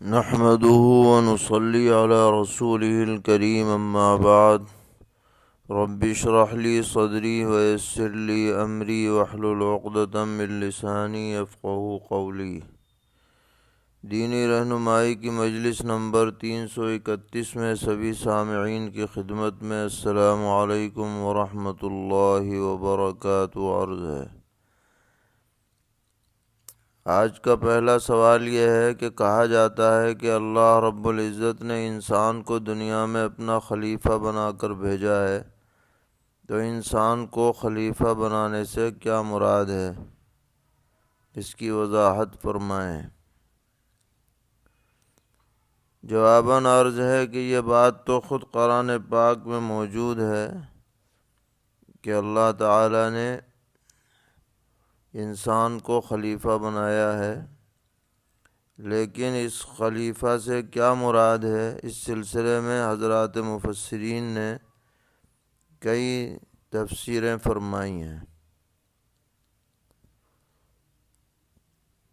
نحمده ونصلي على رسوله الكريم أما بعد رب اشرح لي صدري ويسر لي أمري واحلل عقدة من لساني يفقهوا قولي۔ دینی رہنمائی کی مجلس نمبر 331 میں سبھی سامعین کی خدمت میں السلام علیکم ورحمۃ اللہ وبرکاتہ عرض ہے۔ آج کا پہلا سوال یہ ہے کہ کہا جاتا ہے کہ اللہ رب العزت نے انسان کو دنیا میں اپنا خلیفہ بنا کر بھیجا ہے، تو انسان کو خلیفہ بنانے سے کیا مراد ہے؟ اس کی وضاحت فرمائیں۔ جواباً عرض ہے کہ یہ بات تو خود قرآن پاک میں موجود ہے کہ اللہ تعالیٰ نے انسان کو خلیفہ بنایا ہے، لیکن اس خلیفہ سے کیا مراد ہے، اس سلسلے میں حضرات مفسرین نے کئی تفسیریں فرمائی ہیں۔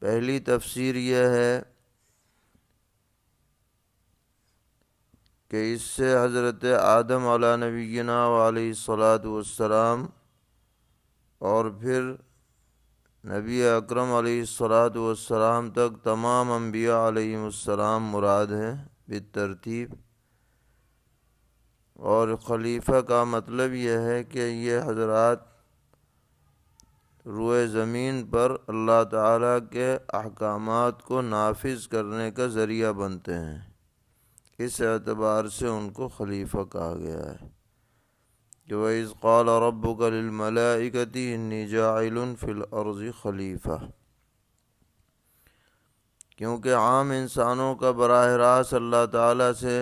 پہلی تفسیر یہ ہے کہ اس سے حضرت آدم علیہ نبینا و علیہ الصلاۃ والسلام اور پھر نبی اکرم علیہ الصلاۃ والسلام تک تمام انبیاء علیہ السلام مراد ہیں بالترتیب، اور خلیفہ کا مطلب یہ ہے کہ یہ حضرات روئے زمین پر اللہ تعالیٰ کے احکامات کو نافذ کرنے کا ذریعہ بنتے ہیں، اس اعتبار سے ان کو خلیفہ کہا گیا ہے کہ وَإِذْ قَالَ رَبُّكَ لِلْمَلَائِكَةِ إِنِّي جَاعِلٌ فِي الْأَرْضِ خلیفہ، کیونکہ عام انسانوں کا براہ راست اللہ تعالیٰ سے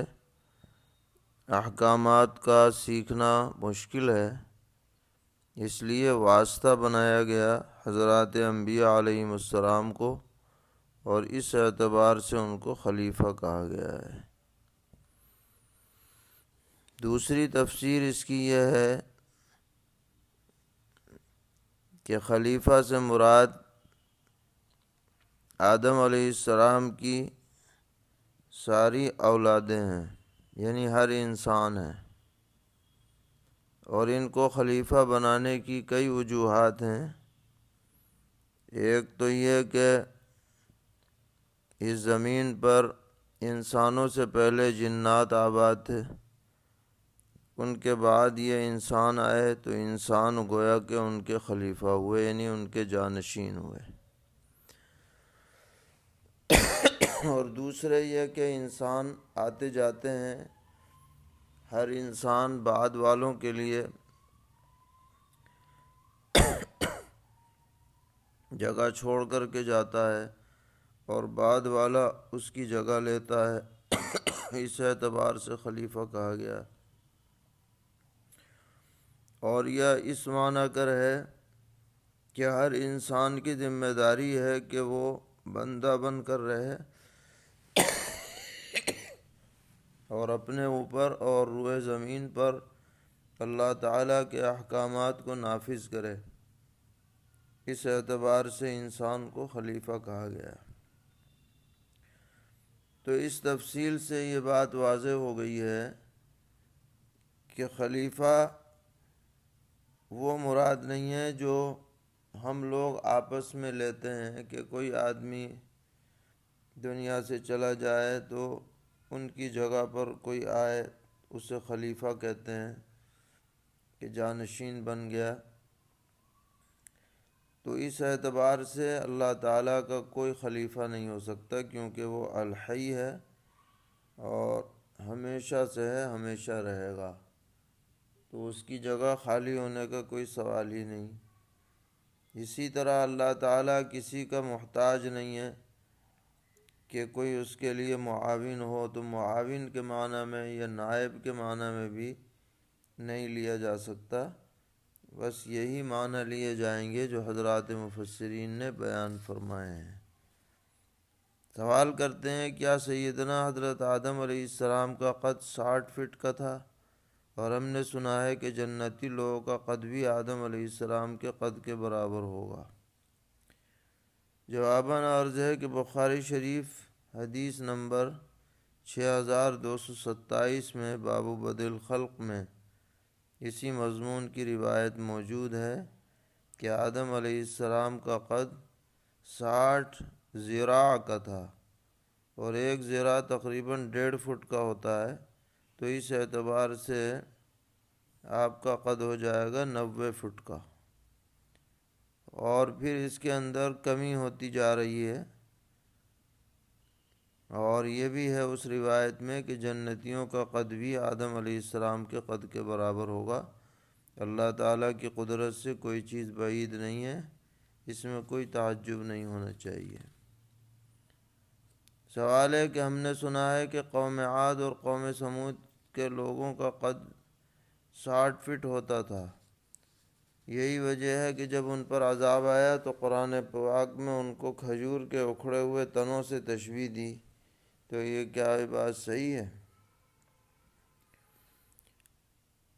احکامات کا سیکھنا مشکل ہے، اس لیے واسطہ بنایا گیا حضرات انبیاء علیہ السلام کو، اور اس اعتبار سے ان کو خلیفہ کہا گیا ہے۔ دوسری تفسیر اس کی یہ ہے کہ خلیفہ سے مراد آدم علیہ السلام کی ساری اولادیں ہیں، یعنی ہر انسان ہے، اور ان کو خلیفہ بنانے کی کئی وجوہات ہیں۔ ایک تو یہ کہ اس زمین پر انسانوں سے پہلے جنات آباد تھے، ان کے بعد یہ انسان آئے تو انسان گویا کہ ان کے خلیفہ ہوئے، یعنی ان کے جانشین ہوئے۔ اور دوسرے یہ کہ انسان آتے جاتے ہیں، ہر انسان بعد والوں کے لیے جگہ چھوڑ کر کے جاتا ہے، اور بعد والا اس کی جگہ لیتا ہے، اس اعتبار سے خلیفہ کہا گیا۔ اور یہ اس معنی کر ہے کہ ہر انسان کی ذمہ داری ہے کہ وہ بندہ بن کر رہے اور اپنے اوپر اور روئے زمین پر اللہ تعالیٰ کے احکامات کو نافذ کرے، اس اعتبار سے انسان کو خلیفہ کہا گیا۔ تو اس تفصیل سے یہ بات واضح ہو گئی ہے کہ خلیفہ وہ مراد نہیں ہے جو ہم لوگ آپس میں لیتے ہیں کہ کوئی آدمی دنیا سے چلا جائے تو ان کی جگہ پر کوئی آئے، اسے خلیفہ کہتے ہیں کہ جانشین بن گیا۔ تو اس اعتبار سے اللہ تعالیٰ کا کوئی خلیفہ نہیں ہو سکتا، کیونکہ وہ الحی ہے اور ہمیشہ سے ہے، ہمیشہ رہے گا، تو اس کی جگہ خالی ہونے کا کوئی سوال ہی نہیں۔ اسی طرح اللہ تعالیٰ کسی کا محتاج نہیں ہے کہ کوئی اس کے لیے معاون ہو، تو معاون کے معنی میں یا نائب کے معنی میں بھی نہیں لیا جا سکتا، بس یہی معنی لیے جائیں گے جو حضرات مفسرین نے بیان فرمائے ہیں۔ سوال کرتے ہیں کیا سیدنا حضرت آدم علیہ السلام کا قد 60 فٹ کا تھا، اور ہم نے سنا ہے کہ جنتی لوگوں کا قد بھی آدم علیہ السلام کے قد کے برابر ہوگا؟ جواباً عرض ہے کہ بخاری شریف حدیث نمبر 6227 میں باب بدء الخلق میں اسی مضمون کی روایت موجود ہے کہ آدم علیہ السلام کا قد 60 ذراع کا تھا اور ایک ذراع تقریباً 1.5 فٹ کا ہوتا ہے، تو اس اعتبار سے آپ کا قد ہو جائے گا 90 فٹ کا، اور پھر اس کے اندر کمی ہوتی جا رہی ہے۔ اور یہ بھی ہے اس روایت میں کہ جنتیوں کا قد بھی آدم علیہ السلام کے قد کے برابر ہوگا۔ اللہ تعالیٰ کی قدرت سے کوئی چیز بعید نہیں ہے، اس میں کوئی تعجب نہیں ہونا چاہیے۔ سوال ہے کہ ہم نے سنا ہے کہ قوم عاد اور قوم سمود کے لوگوں کا قد 60 فٹ ہوتا تھا۔ یہی وجہ ہے کہ جب ان پر عذاب آیا تو قرآن پاک میں ان کو کھجور کے اکھڑے ہوئے تنوں سے تشبیہ دی، تو یہ کیا بات صحیح ہے؟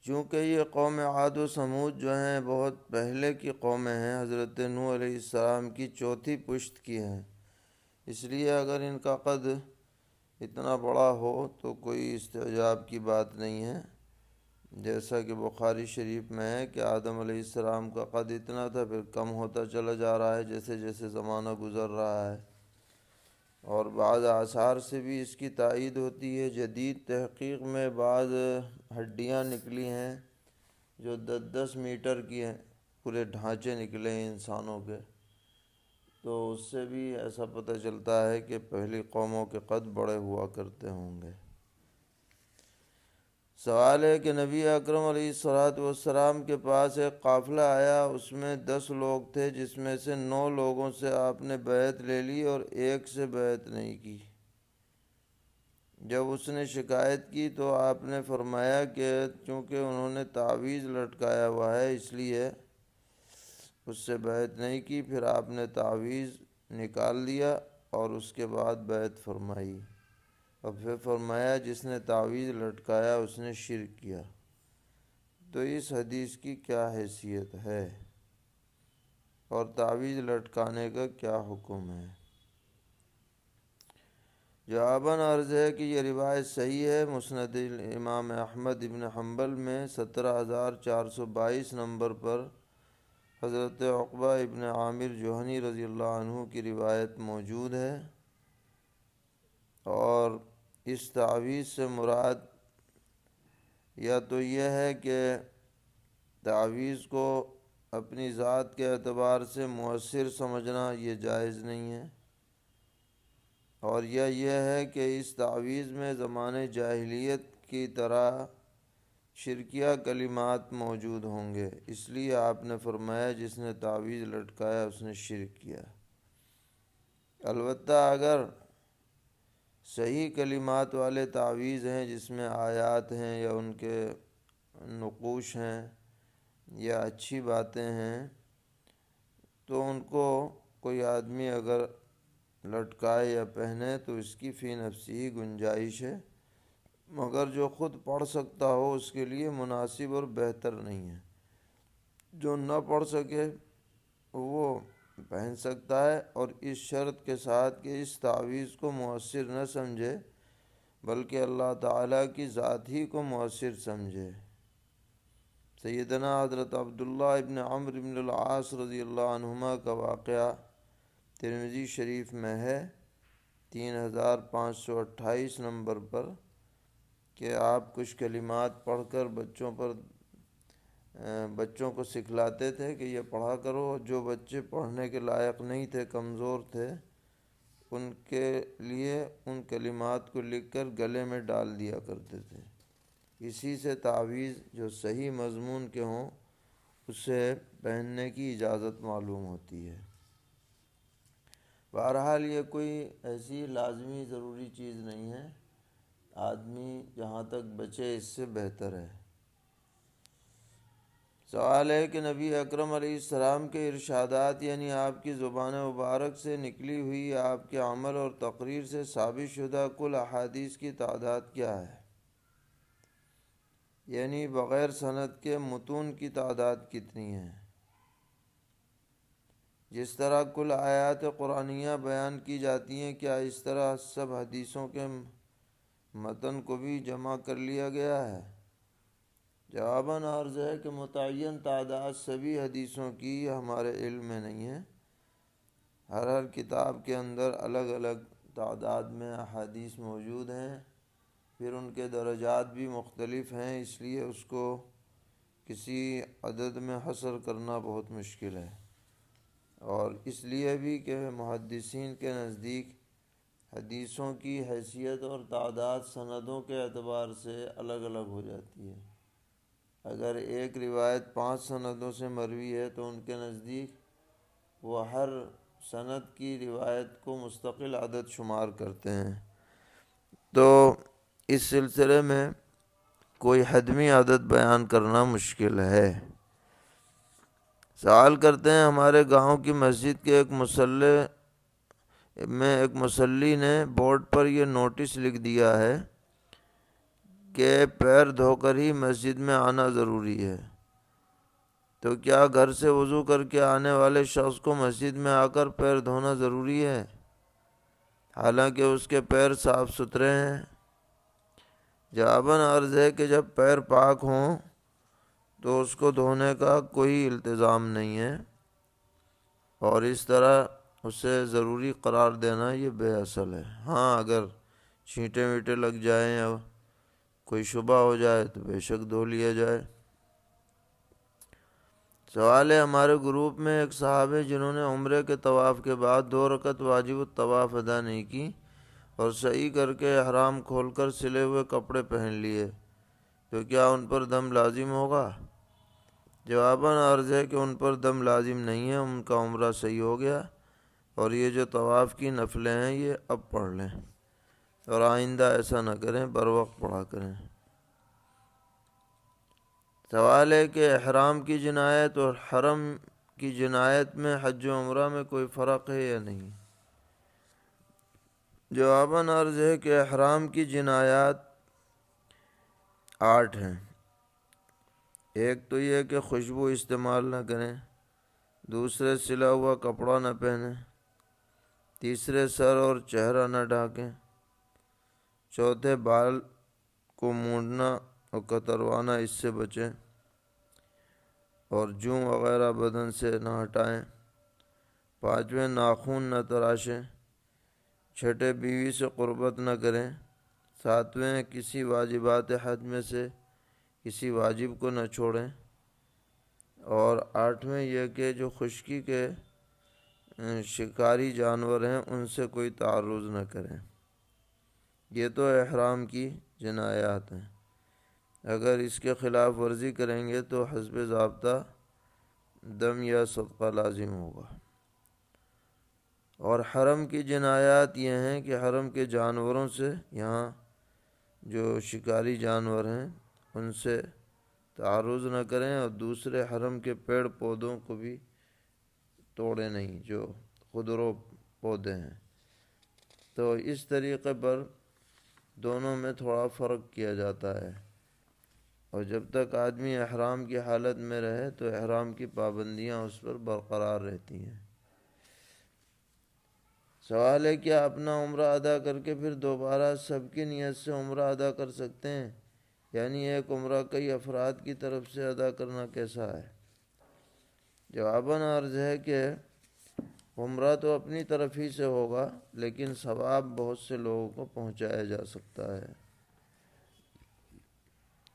چونکہ یہ قوم عاد و سمود جو ہیں بہت پہلے کی قومیں ہیں، حضرت نوح علیہ السلام کی چوتھی پشت کی ہیں، اس لیے اگر ان کا قد اتنا بڑا ہو تو کوئی استعجاب کی بات نہیں ہے۔ جیسا کہ بخاری شریف میں ہے کہ آدم علیہ السلام کا قد اتنا تھا، پھر کم ہوتا چلا جا رہا ہے جیسے جیسے زمانہ گزر رہا ہے، اور بعض آثار سے بھی اس کی تائید ہوتی ہے۔ جدید تحقیق میں بعض ہڈیاں نکلی ہیں جو 10 میٹر کی ہیں، پورے ڈھانچے نکلے ہیں انسانوں کے، تو اس سے بھی ایسا پتہ چلتا ہے کہ پہلی قوموں کے قد بڑے ہوا کرتے ہوں گے۔ سوال ہے کہ نبی اکرم علیہ السلام کے پاس ایک قافلہ آیا، اس میں 10 لوگ تھے، جس میں سے 9 لوگوں سے آپ نے بیعت لے لی اور ایک سے بیعت نہیں کی۔ جب اس نے شکایت کی تو آپ نے فرمایا کہ چونکہ انہوں نے تعویذ لٹکایا ہوا ہے اس لیے اس سے بیعت نہیں کی۔ پھر آپ نے تعویذ نکال دیا اور اس کے بعد بیعت فرمائی، اور پھر فرمایا جس نے تعویذ لٹکایا اس نے شرک کیا۔ تو اس حدیث کی کیا حیثیت ہے اور تعویذ لٹکانے کا کیا حکم ہے؟ جواباً عرض ہے کہ یہ روایت صحیح ہے۔ مسند امام احمد ابن حنبل میں 17422 نمبر پر حضرت عقبہ ابن عامر جوہنی رضی اللہ عنہ کی روایت موجود ہے، اور اس تعویذ سے مراد یا تو یہ ہے کہ تعویذ کو اپنی ذات کے اعتبار سے مؤثر سمجھنا یہ جائز نہیں ہے، اور یہ ہے کہ اس تعویذ میں زمانے جاہلیت کی طرح شرکیہ کلمات موجود ہوں گے، اس لیے آپ نے فرمایا جس نے تعویذ لٹکایا اس نے شرک کیا۔ البتہ اگر صحیح کلمات والے تعویذ ہیں جس میں آیات ہیں یا ان کے نقوش ہیں یا اچھی باتیں ہیں، تو ان کو کوئی آدمی اگر لٹکائے یا پہنے تو اس کی فی نفسی ہی گنجائش ہے، مگر جو خود پڑھ سکتا ہو اس کے لیے مناسب اور بہتر نہیں ہے۔ جو نہ پڑھ سکے وہ پہن سکتا ہے، اور اس شرط کے ساتھ کہ اس تعویذ کو مؤثر نہ سمجھے بلکہ اللہ تعالیٰ کی ذات ہی کو مؤثر سمجھے۔ سیدنا حضرت عبداللہ ابن عمرو ابن العاص رضی اللہ عنہما کا واقعہ ترمذی شریف میں ہے 3528 نمبر پر، کہ آپ کچھ کلمات پڑھ کر بچوں کو سکھلاتے تھے کہ یہ پڑھا کرو، جو بچے پڑھنے کے لائق نہیں تھے، کمزور تھے، ان کے لیے ان کلمات کو لکھ کر گلے میں ڈال دیا کرتے تھے۔ اسی سے تعویذ جو صحیح مضمون کے ہوں اسے پہننے کی اجازت معلوم ہوتی ہے۔ بہرحال یہ کوئی ایسی لازمی ضروری چیز نہیں ہے، آدمی جہاں تک بچے اس سے بہتر ہے۔ سوال ہے کہ نبی اکرم علیہ السلام کے ارشادات یعنی آپ کی زبان مبارک سے نکلی ہوئی آپ کے عمل اور تقریر سے ثابت شدہ کل احادیث کی تعداد کیا ہے؟ یعنی بغیر سند کے متون کی تعداد کتنی ہے؟ جس طرح کل آیات قرآنیہ بیان کی جاتی ہیں، کیا اس طرح سب حدیثوں کے متن کو بھی جمع کر لیا گیا ہے؟ جواباً عرض ہے کہ متعین تعداد سبھی حدیثوں کی ہمارے علم میں نہیں ہے۔ ہر کتاب کے اندر الگ الگ تعداد میں احادیث موجود ہیں، پھر ان کے درجات بھی مختلف ہیں، اس لیے اس کو کسی عدد میں حصر کرنا بہت مشکل ہے، اور اس لیے بھی کہ محدثین کے نزدیک حدیثوں کی حیثیت اور تعداد سندوں کے اعتبار سے الگ الگ ہو جاتی ہے۔ اگر ایک روایت 5 سندوں سے مروی ہے تو ان کے نزدیک وہ ہر سند کی روایت کو مستقل عدد شمار کرتے ہیں، تو اس سلسلے میں کوئی حتمی عدد بیان کرنا مشکل ہے۔ سوال کرتے ہیں، ہمارے گاؤں کی مسجد کے ایک مصلی نے بورڈ پر یہ نوٹس لکھ دیا ہے کہ پیر دھو کر ہی مسجد میں آنا ضروری ہے، تو کیا گھر سے وضو کر کے آنے والے شخص کو مسجد میں آ کر پیر دھونا ضروری ہے، حالانکہ اس کے پیر صاف ستھرے ہیں؟ جواباً عرض ہے کہ جب پیر پاک ہوں تو اس کو دھونے کا کوئی التزام نہیں ہے، اور اس طرح اسے ضروری قرار دینا یہ بے اصل ہے۔ ہاں، اگر چھینٹے ویٹے لگ جائیں یا کوئی شبہ ہو جائے تو بے شک دھو لیا جائے۔ سوال ہے، ہمارے گروپ میں ایک صاحب ہیں جنہوں نے عمرے کے طواف کے بعد 2 رکعت واجب الطواف ادا نہیں کی اور صحیح کر کے احرام کھول کر سلے ہوئے کپڑے پہن لیے، تو کیا ان پر دم لازم ہوگا؟ جواباً عرض ہے کہ ان پر دم لازم نہیں ہے، ان کا عمرہ صحیح ہو گیا، اور یہ جو طواف کی نفلیں ہیں یہ اب پڑھ لیں، اور آئندہ ایسا نہ کریں، بر وقت پڑھا کریں۔ سوال ہے کہ احرام کی جنایت اور حرم کی جنایت میں حج و عمرہ میں کوئی فرق ہے یا نہیں؟ جواباً عرض ہے کہ احرام کی جنایات 8 ہیں۔ ایک تو یہ کہ خوشبو استعمال نہ کریں، دوسرے سلا ہوا کپڑا نہ پہنیں، تیسرے سر اور چہرہ نہ ڈھانکیں، چوتھے بال کو مونڈنا اور کتروانا اس سے بچیں، اور جوں وغیرہ بدن سے نہ ہٹائیں، پانچویں ناخن نہ تراشیں، چھٹے بیوی سے قربت نہ کریں، ساتویں کسی واجبات حج میں سے کسی واجب کو نہ چھوڑیں، اور آٹھویں یہ کہ جو خشکی کے شکاری جانور ہیں ان سے کوئی تعرض نہ کریں۔ یہ تو احرام کی جنایات ہیں، اگر اس کے خلاف ورزی کریں گے تو حسب ضابطہ دم یا صدقہ لازم ہوگا۔ اور حرم کی جنایات یہ ہیں کہ حرم کے جانوروں سے، یہاں جو شکاری جانور ہیں ان سے تعرض نہ کریں، اور دوسرے حرم کے پیڑ پودوں کو بھی توڑے نہیں جو خضرو پودے ہیں۔ تو اس طریقے پر دونوں میں تھوڑا فرق کیا جاتا ہے، اور جب تک آدمی احرام کی حالت میں رہے تو احرام کی پابندیاں اس پر برقرار رہتی ہیں۔ سوال ہے، کیا اپنا عمرہ ادا کر کے پھر دوبارہ سب کی نیت سے عمرہ ادا کر سکتے ہیں؟ یعنی ایک عمرہ کئی افراد کی طرف سے ادا کرنا کیسا ہے؟ جواباً عرض ہے کہ عمرہ تو اپنی طرف ہی سے ہوگا، لیکن ثواب بہت سے لوگوں کو پہنچایا جا سکتا ہے،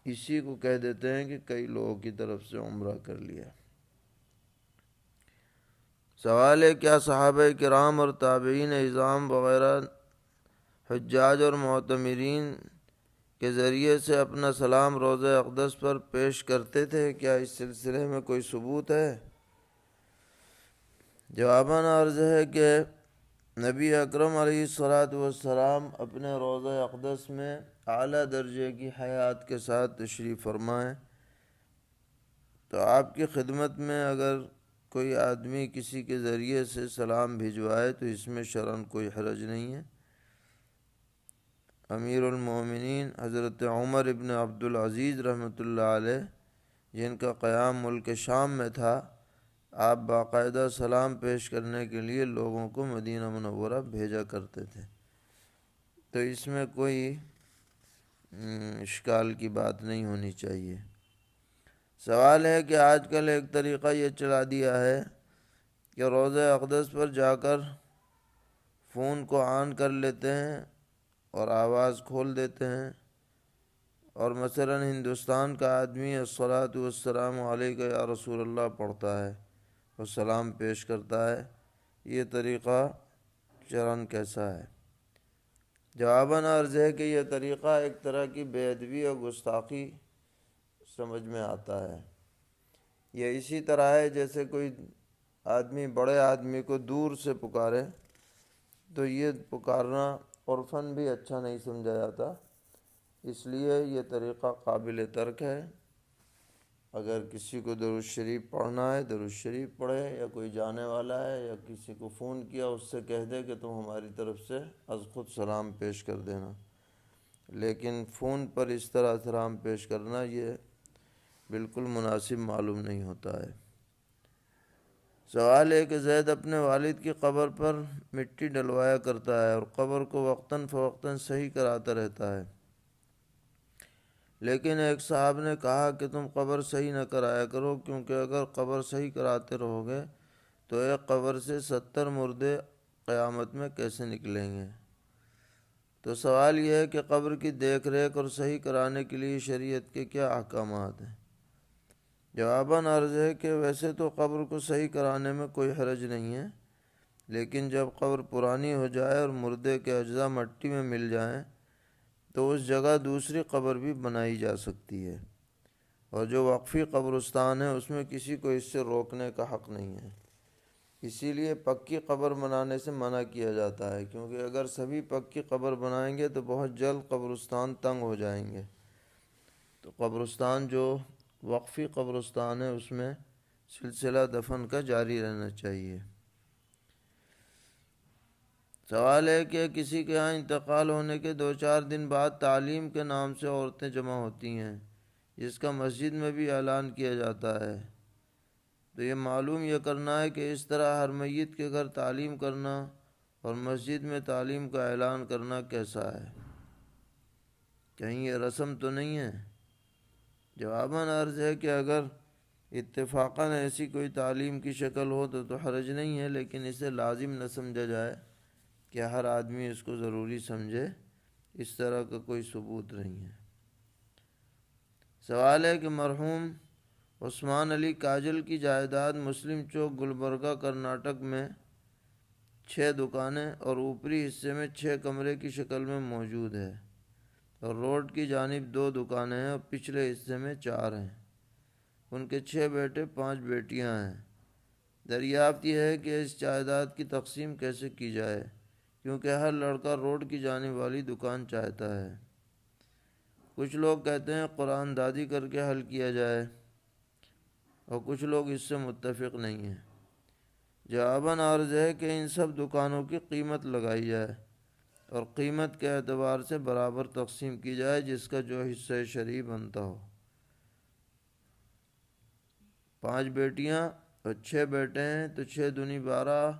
اسی کو کہہ دیتے ہیں کہ کئی لوگوں کی طرف سے عمرہ کر لیا۔ سوال ہے، کیا صحابہ کرام اور تابعین اعظام وغیرہ حجاج اور معتمرین کے ذریعے سے اپنا سلام روضہ اقدس پر پیش کرتے تھے؟ کیا اس سلسلے میں کوئی ثبوت ہے؟ جواباً عرض ہے کہ نبی اکرم علیہ السلام اپنے روضہ اقدس میں اعلیٰ درجے کی حیات کے ساتھ تشریف فرمائیں، تو آپ کی خدمت میں اگر کوئی آدمی کسی کے ذریعے سے سلام بھجوائے تو اس میں شرعاً کوئی حرج نہیں ہے۔ امیر المومنین حضرت عمر ابن عبدالعزیز رحمۃ اللہ علیہ، جن کا قیام ملک شام میں تھا، آپ باقاعدہ سلام پیش کرنے کے لیے لوگوں کو مدینہ منورہ بھیجا کرتے تھے، تو اس میں کوئی اشکال کی بات نہیں ہونی چاہیے۔ سوال ہے کہ آج کل ایک طریقہ یہ چلا دیا ہے کہ روضہ اقدس پر جا کر فون کو آن کر لیتے ہیں اور آواز کھول دیتے ہیں، اور مثلا ہندوستان کا آدمی الصلاۃ والسلام علیک یا رسول اللہ پڑھتا ہے اور سلام پیش کرتا ہے۔ یہ طریقہ شرعاً کیسا ہے؟ جواباً عرض ہے کہ یہ طریقہ ایک طرح کی بے ادبی اور گستاخی سمجھ میں آتا ہے۔ یہ اسی طرح ہے جیسے کوئی آدمی بڑے آدمی کو دور سے پکارے، تو یہ پکارنا عرفاً بھی اچھا نہیں سمجھا جاتا، اس لیے یہ طریقہ قابل ترک ہے۔ اگر کسی کو درود شریف پڑھنا ہے درود شریف پڑھے، یا کوئی جانے والا ہے یا کسی کو فون کیا اس سے کہہ دے کہ تم ہماری طرف سے از خود سلام پیش کر دینا، لیکن فون پر اس طرح سلام پیش کرنا یہ بالکل مناسب معلوم نہیں ہوتا ہے۔ سوال ہے کہ زید اپنے والد کی قبر پر مٹی ڈلوایا کرتا ہے اور قبر کو وقتاً فوقتاً صحیح کراتا رہتا ہے، لیکن ایک صاحب نے کہا کہ تم قبر صحیح نہ کرایا کرو، کیونکہ اگر قبر صحیح کراتے رہو گے تو ایک قبر سے 70 مردے قیامت میں کیسے نکلیں گے؟ تو سوال یہ ہے کہ قبر کی دیکھ ریکھ اور صحیح کرانے کے لیے شریعت کے کیا احکامات ہیں؟ جواباً عرض ہے کہ ویسے تو قبر کو صحیح کرانے میں کوئی حرج نہیں ہے، لیکن جب قبر پرانی ہو جائے اور مردے کے اجزاء مٹی میں مل جائیں تو اس جگہ دوسری قبر بھی بنائی جا سکتی ہے، اور جو وقفی قبرستان ہے اس میں کسی کو اس سے روکنے کا حق نہیں ہے۔ اسی لیے پکی قبر بنانے سے منع کیا جاتا ہے، کیونکہ اگر سبھی پکی قبر بنائیں گے تو بہت جلد قبرستان تنگ ہو جائیں گے، تو قبرستان جو وقفی قبرستان ہے اس میں سلسلہ دفن کا جاری رہنا چاہیے۔ سوال ہے کہ کسی کے ہاں انتقال ہونے کے 2-4 دن بعد تعلیم کے نام سے عورتیں جمع ہوتی ہیں، جس کا مسجد میں بھی اعلان کیا جاتا ہے، تو یہ معلوم یہ کرنا ہے کہ اس طرح ہر میت کے گھر تعلیم کرنا اور مسجد میں تعلیم کا اعلان کرنا کیسا ہے؟ کہیں یہ رسم تو نہیں ہے؟ جواباً عرض ہے کہ اگر اتفاقاً ایسی کوئی تعلیم کی شکل ہو تو حرج نہیں ہے، لیکن اسے لازم نہ سمجھا جائے کہ ہر آدمی اس کو ضروری سمجھے، اس طرح کا کوئی ثبوت نہیں ہے۔ سوال ہے کہ مرحوم عثمان علی کاجل کی جائیداد مسلم چوک گلبرگہ کرناٹک میں 6 دکانیں اور اوپری حصے میں 6 کمرے کی شکل میں موجود ہے، اور روڈ کی جانب 2 دکانیں ہیں اور پچھلے حصے میں 4 ہیں۔ ان کے 6 بیٹے 5 بیٹیاں ہیں۔ دریافت یہ ہے کہ اس جائیداد کی تقسیم کیسے کی جائے، کیونکہ ہر لڑکا روڈ کی جانب والی دکان چاہتا ہے۔ کچھ لوگ کہتے ہیں قرآن دادی کر کے حل کیا جائے، اور کچھ لوگ اس سے متفق نہیں ہیں۔ جواباً عرض ہے کہ ان سب دکانوں کی قیمت لگائی جائے اور قیمت کے اعتبار سے برابر تقسیم کی جائے، جس کا جو حصہ شرعی بنتا ہو۔ 5 بیٹیاں اور 6 بیٹے ہیں، تو 6 دونی 12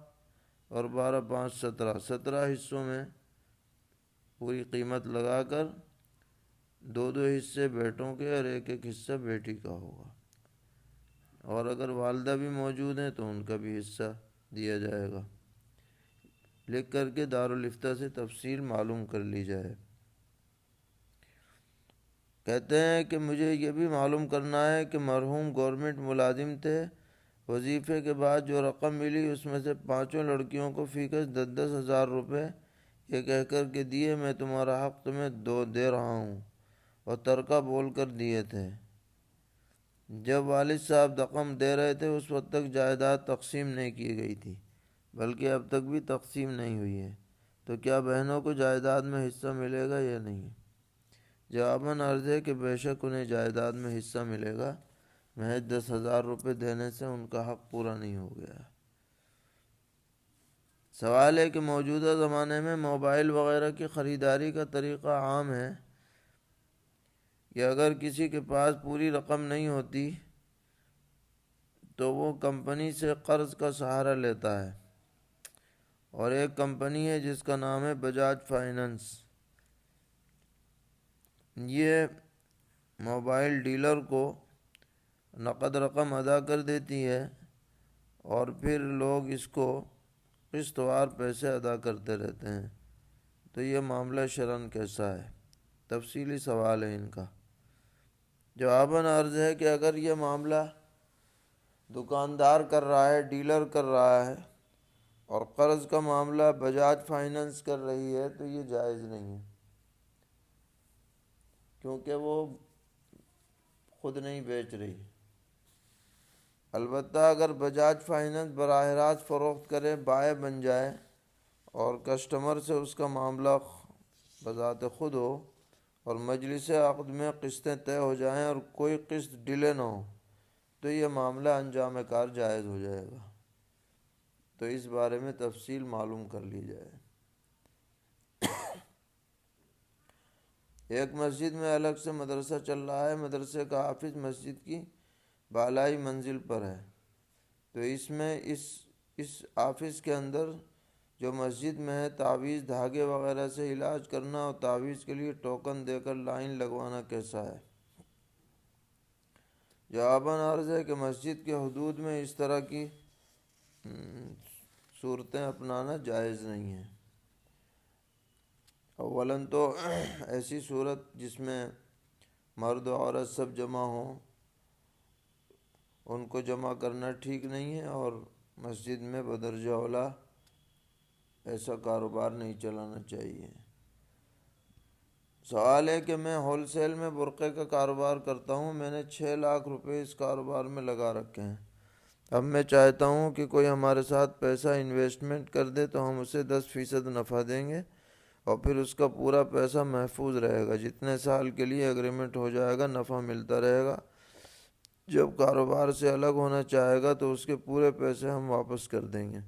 اور 12 5 17 حصوں میں پوری قیمت لگا کر 2 حصے بیٹوں کے اور 1 حصہ بیٹی کا ہوگا، اور اگر والدہ بھی موجود ہیں تو ان کا بھی حصہ دیا جائے گا۔ لکھ کر کے دارالفتہ سے تفصیل معلوم کر لی جائے۔ کہتے ہیں کہ مجھے یہ بھی معلوم کرنا ہے کہ مرحوم گورنمنٹ ملازم تھے، وظیفے کے بعد جو رقم ملی اس میں سے 5 لڑکیوں کو فی کس 10 ہزار روپے یہ کہہ کر کے دیے میں تمہارا حق تمہیں دے رہا ہوں، اور ترکہ بول کر دیے تھے۔ جب والد صاحب رقم دے رہے تھے اس وقت تک جائیداد تقسیم نہیں کی گئی تھی، بلکہ اب تک بھی تقسیم نہیں ہوئی ہے، تو کیا بہنوں کو جائیداد میں حصہ ملے گا یا نہیں؟ جواباً عرض ہے کہ بے شک انہیں جائیداد میں حصہ ملے گا، محض 10 ہزار روپے دینے سے ان کا حق پورا نہیں ہو گیا۔ سوال ہے کہ موجودہ زمانے میں موبائل وغیرہ کی خریداری کا طریقہ عام ہے، کہ اگر کسی کے پاس پوری رقم نہیں ہوتی تو وہ کمپنی سے قرض کا سہارا لیتا ہے، اور ایک کمپنی ہے جس کا نام ہے بجاج فائننس. یہ موبائل ڈیلر کو نقد رقم ادا کر دیتی ہے اور پھر لوگ اس کو قسط وار پیسے ادا کرتے رہتے ہیں. تو یہ معاملہ شرعاً کیسا ہے؟ تفصیلی سوال ہے ان کا. جواباً عرض ہے کہ اگر یہ معاملہ دکاندار کر رہا ہے، ڈیلر کر رہا ہے، اور قرض کا معاملہ بجاج فائننس کر رہی ہے، تو یہ جائز نہیں ہے، کیونکہ وہ خود نہیں بیچ رہی. البتہ اگر بجاج فائننس براہ راست فروخت کرے، بائع بن جائے، اور کسٹمر سے اس کا معاملہ بذات خود ہو اور مجلس عقد میں قسطیں طے ہو جائیں اور کوئی قسط ڈیلے نہ ہو، تو یہ معاملہ انجام کار جائز ہو جائے گا. تو اس بارے میں تفصیل معلوم کر لی جائے. ایک مسجد میں الگ سے مدرسہ چل رہا ہے. مدرسے کا حافظ مسجد کی بالائی منزل پر ہے. تو اس آفس کے اندر جو مسجد میں ہے، تعویذ دھاگے وغیرہ سے علاج کرنا اور تعویذ کے لیے ٹوکن دے کر لائن لگوانا کیسا ہے؟ جواباً عرض ہے کہ مسجد کے حدود میں اس طرح کی صورتیں اپنانا جائز نہیں ہے. اولاً تو ایسی صورت جس میں مرد و عورت سب جمع ہوں، ان کو جمع کرنا ٹھیک نہیں ہے، اور مسجد میں بدرجہ اولیٰ ایسا کاروبار نہیں چلانا چاہیے. سوال ہے کہ میں ہول سیل میں برقعے کا کاروبار کرتا ہوں. میں نے 6 لاکھ روپے اس کاروبار میں لگا رکھے ہیں. اب میں چاہتا ہوں کہ کوئی ہمارے ساتھ پیسہ انویسٹمنٹ کر دے تو ہم اسے 10% نفع دیں گے، اور پھر اس کا پورا پیسہ محفوظ رہے گا. جتنے سال کے لیے ایگریمنٹ ہو جائے گا، نفع ملتا رہے گا. جب کاروبار سے الگ ہونا چاہے گا تو اس کے پورے پیسے ہم واپس کر دیں گے.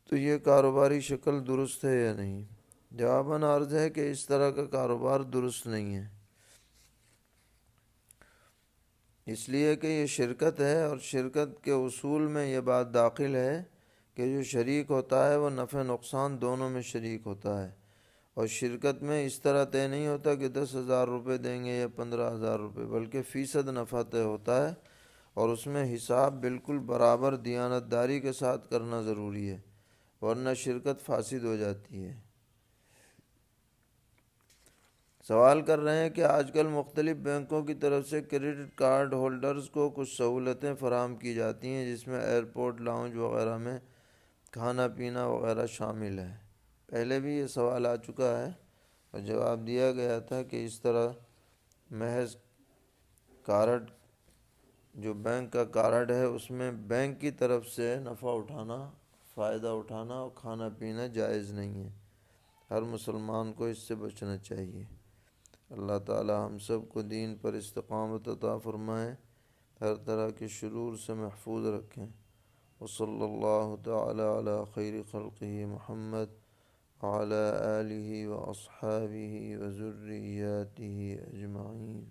تو یہ کاروباری شکل درست ہے یا نہیں؟ جواباً عرض ہے کہ اس طرح کا کاروبار درست نہیں ہے، اس لیے کہ یہ شرکت ہے، اور شرکت کے اصول میں یہ بات داخل ہے کہ جو شریک ہوتا ہے وہ نفع نقصان دونوں میں شریک ہوتا ہے. اور شرکت میں اس طرح طے نہیں ہوتا کہ 10,000 روپے دیں گے یا 15,000 روپے، بلکہ فیصد نفع طے ہوتا ہے، اور اس میں حساب بالکل برابر دیانتداری کے ساتھ کرنا ضروری ہے، ورنہ شرکت فاسد ہو جاتی ہے. سوال کر رہے ہیں کہ آج کل مختلف بینکوں کی طرف سے کریڈٹ کارڈ ہولڈرز کو کچھ سہولتیں فراہم کی جاتی ہیں، جس میں ایئرپورٹ لاؤنج وغیرہ میں کھانا پینا وغیرہ شامل ہے. پہلے بھی یہ سوال آ چکا ہے اور جواب دیا گیا تھا کہ اس طرح محض کارڈ، جو بینک کا کارڈ ہے، اس میں بینک کی طرف سے نفع اٹھانا، فائدہ اٹھانا اور کھانا پینا جائز نہیں ہے. ہر مسلمان کو اس سے بچنا چاہیے. اللہ تعالی ہم سب کو دین پر استقامت عطا فرمائے، ہر طرح کے شرور سے محفوظ رکھیں. وصلی اللہ تعالی علی خیر خلقہ محمد وعلی آلہ واصحابہ وذریاتہ اجمعین.